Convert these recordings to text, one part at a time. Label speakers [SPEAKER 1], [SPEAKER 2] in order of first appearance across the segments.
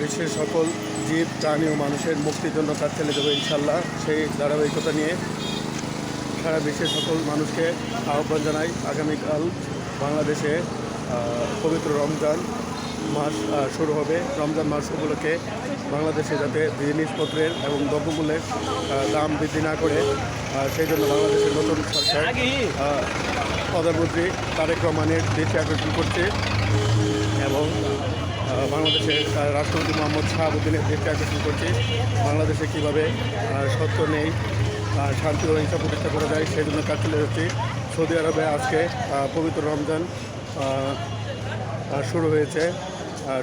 [SPEAKER 1] বিশ্বের সকল জীব প্রাণী ও মানুষের মুক্তির জন্য কাজ চালিয়ে যাবে ইনশাল্লাহ। সেই ধারাবাহিকতা নিয়ে সারা বিশ্বের সকল মানুষকে আহ্বান জানাই, আগামীকাল বাংলাদেশে পবিত্র রমজান মাস শুরু হবে। রমজান মাস উপলক্ষে বাংলাদেশে যাতে জিনিসপত্রের এবং দ্রব্যমূল্যের দাম বৃদ্ধি না করে, সেই জন্য বাংলাদেশের নতুন সরকার প্রধানমন্ত্রী তারেক রহমানের দৃষ্টি আকর্ষণ করছে এবং বাংলাদেশের রাষ্ট্রপতি মোহাম্মদ শাহাবুদ্দিনের দৃষ্টি আকর্ষণ করছে বাংলাদেশে কীভাবে সত্য নেই শান্তি ও হিংসা প্রতিষ্ঠা করা যায়, সেই জন্য কাজ চলে যাচ্ছে। সৌদি আরবে আজকে পবিত্র রমজান শুরু হয়েছে।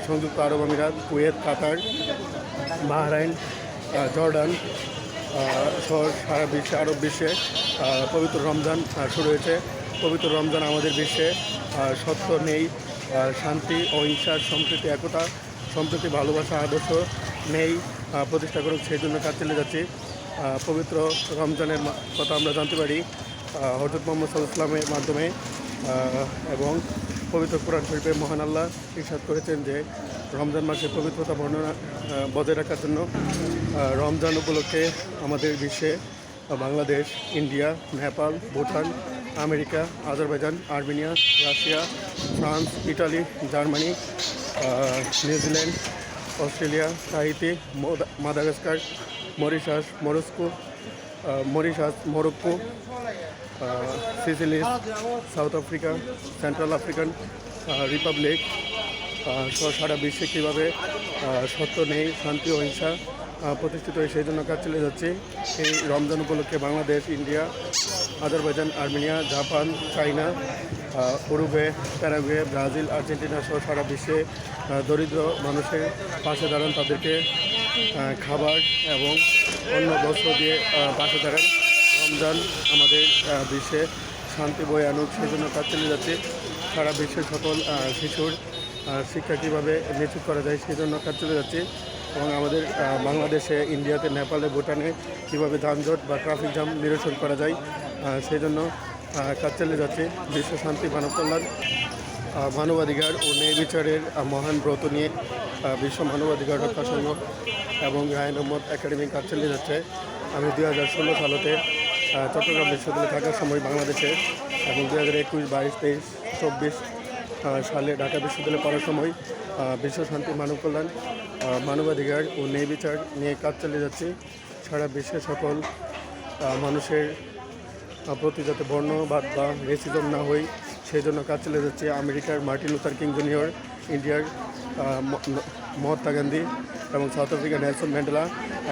[SPEAKER 1] সংযুক্ত আরব আমিরাত, কুয়েত, কাতার, বাহরাইন, জর্ডান সহ সারা বিশ্বে আরব বিশ্বে পবিত্র রমজান শুরু হয়েছে। পবিত্র রমজান আমাদের বিশ্বে সত্য নেই, শান্তি, অহিংসার, সম্প্রীতি, একতা, সম্প্রীতি, ভালোবাসা, আদর্শ নেই প্রতিষ্ঠা করুক, সেই জন্য কাজ চলে যাচ্ছে। পবিত্র রমজানের কথা আমরা জানতে পারি হযরত মুহাম্মদ সাল্লাল্লাহু আলাইহি ওয়াসাল্লামের মাধ্যমে এবং পবিত্র কোরআন শরীফে মহান আল্লাহ ইরশাদ করেছেন যে রমজান মাসের পবিত্রতা বর্ণনা বজায় রাখার জন্য রমজান উপলক্ষে আমাদের বিশ্বে Bangladesh, India, Nepal, Bhutan, America, Azerbaijan, Armenia, Russia, France, Italy, Germany, New Zealand, Australia, Tahiti, Madagascar, Mauritius, Morocco, Seychelles, South Africa, Central African Republic সারা বিশ্বে কীভাবে সত্য নেই, শান্তি ও অহিংসা প্রতিষ্ঠিত হয়ে সেই জন্য কাজ চলে যাচ্ছে। এই রমজান উপলক্ষে Bangladesh, India, Azerbaijan, Armenia, Japan, China, Uruguay, Paraguay, Brazil, Argentina সহ সারা বিশ্বে দরিদ্র মানুষের পাশে দাঁড়ান, তাদেরকে খাবার এবং অন্য বস্ত্র দিয়ে পাশে দাঁড়ান। রমজান আমাদের বিশ্বে শান্তি বয়ে আনুক, সেই জন্য কাজ চলে যাচ্ছে। সারা বিশ্বের সকল শিশুর শিক্ষা কীভাবে নিশ্চিত করা যায় সেই জন্য কাজ চলে যাচ্ছে এবং আমাদের বাংলাদেশে, ইন্ডিয়াতে, নেপালে, ভুটানে কীভাবে যানজট বা ট্রাফিক জ্যাম নিরসন করা যায় সেই জন্য কাজ চলে যাচ্ছে। বিশ্ব শান্তি, মানব কল্যাণ, মানবাধিকার ও ন্যায় বিচারের মহান ব্রত নিয়ে বিশ্ব মানবাধিকার রক্ষা সংঘ এবং রায় নম্বর একাডেমি কাজ চালিয়ে যাচ্ছে। আমি 2016 সালেতে চট্টগ্রাম বিশ্ববিদ্যালয়ে থাকার সময় বাংলাদেশে এবং 2021, 22, 23, 24 সালে ঢাকা বিশ্ববিদ্যালয়ে পড়ার সময় বিশ্ব শান্তি, মানব কল্যাণ, মানবাধিকার ও ন্যায় বিচার নিয়ে কাজ চালিয়ে যাচ্ছি। সারা বিশ্বের সকল মানুষের প্রতি যাতে বর্ণবাদ বা রেসিজম না হয় সেই জন্য কাজ চলে যাচ্ছে। আমেরিকার মার্টিন লুথার কিং জুনিয়র, ইন্ডিয়ার মহাত্মা গান্ধী এবং সাউথ আফ্রিকার নেলসন ম্যান্ডেলা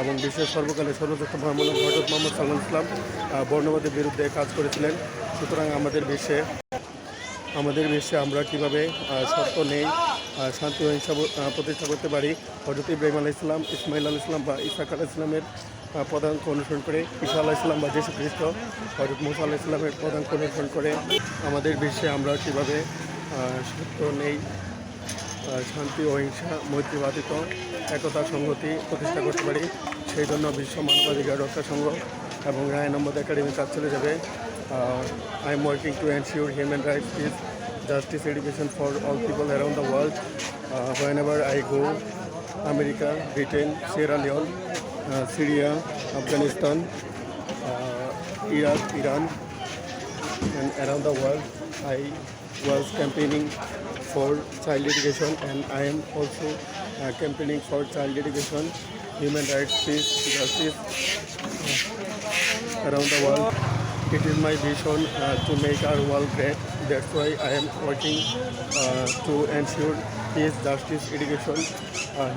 [SPEAKER 1] এবং বিশ্বের সর্বকালের সর্বশ্রেষ্ঠ মহামূল্য হযরত মুহাম্মদ সাল্লাল্লাহু আলাইহি ওয়াসাল্লাম বর্ণবাদের বিরুদ্ধে কাজ করেছিলেন। সুতরাং আমাদের বিশ্বে আমরা কীভাবে সত্য নেই, শান্তি ও হিংসা প্রতিষ্ঠা করতে পারি, হযরত ইব্রাহিম আলাইহিস সালাম, ইসমাইল আলাইহিস সালাম বা ইসহাক আলাইহিস সালামের পদাঙ্ক অনুসরণ করে, ঈসা আলাইহিস সালাম বা যীশু খ্রিস্ট হযরত মুসা আলাইহিস সালামের পদাঙ্ক অনুসরণ করে আমাদের বিশ্বে আমরা কীভাবে সত্য নেই, শান্তি, অহিংসা, মৈত্রী, ভ্রাতৃত্ব, একতা, সংহতি প্রতিষ্ঠা করতে পারি, সেই জন্য বিশ্ব মানবাধিকার রক্ষা সংঘ এবং রায় নম্বর একাডেমি কাজ চলে যাবে। I am working to ensure human rights, peace, justice, education for all people around the world. Whenever I go, America, Britain, Sierra Leone, Syria, Afghanistan, Iraq, Iran, and around the world, I was campaigning for child education, and I am also campaigning for child education, human rights, peace, justice around the world. It is my vision to make our world great. That's why I am working to ensure peace, justice, education,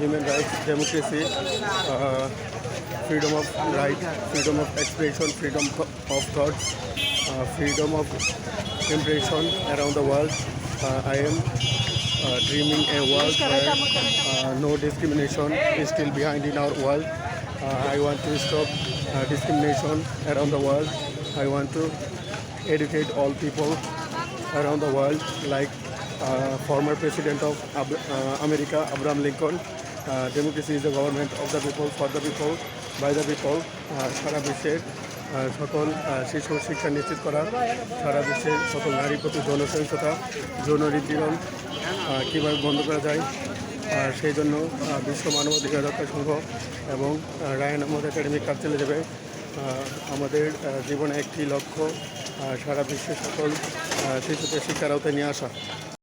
[SPEAKER 1] human rights, democracy, freedom of right, freedom of expression, freedom of thought, freedom of impression around the world. I am dreaming a world where no discrimination is still behind in our world. I want to stop discrimination around the world. I want to educate all people around the world, like former President of America, Abraham Lincoln. Democracy is the government of the people, for the people, by the people. সারা বিশ্বের সকল শিশু শিক্ষা নিশ্চিত করা, সারা বিশ্বের সকল নারীর প্রতি যৌন সহিংসতা, যৌন নিপীড়ন কীভাবে বন্ধ করা যায় সেই জন্য বিশ্ব মানবাধিকার রক্ষা সংঘ এবং রায়হান আহমেদ একাডেমিক কাজ চলে যাবে। আমাদের জীবনে একটি লক্ষ্য সারা বিশ্বের সকল শিশুকে শিক্ষার আওতায় নিয়ে আসা।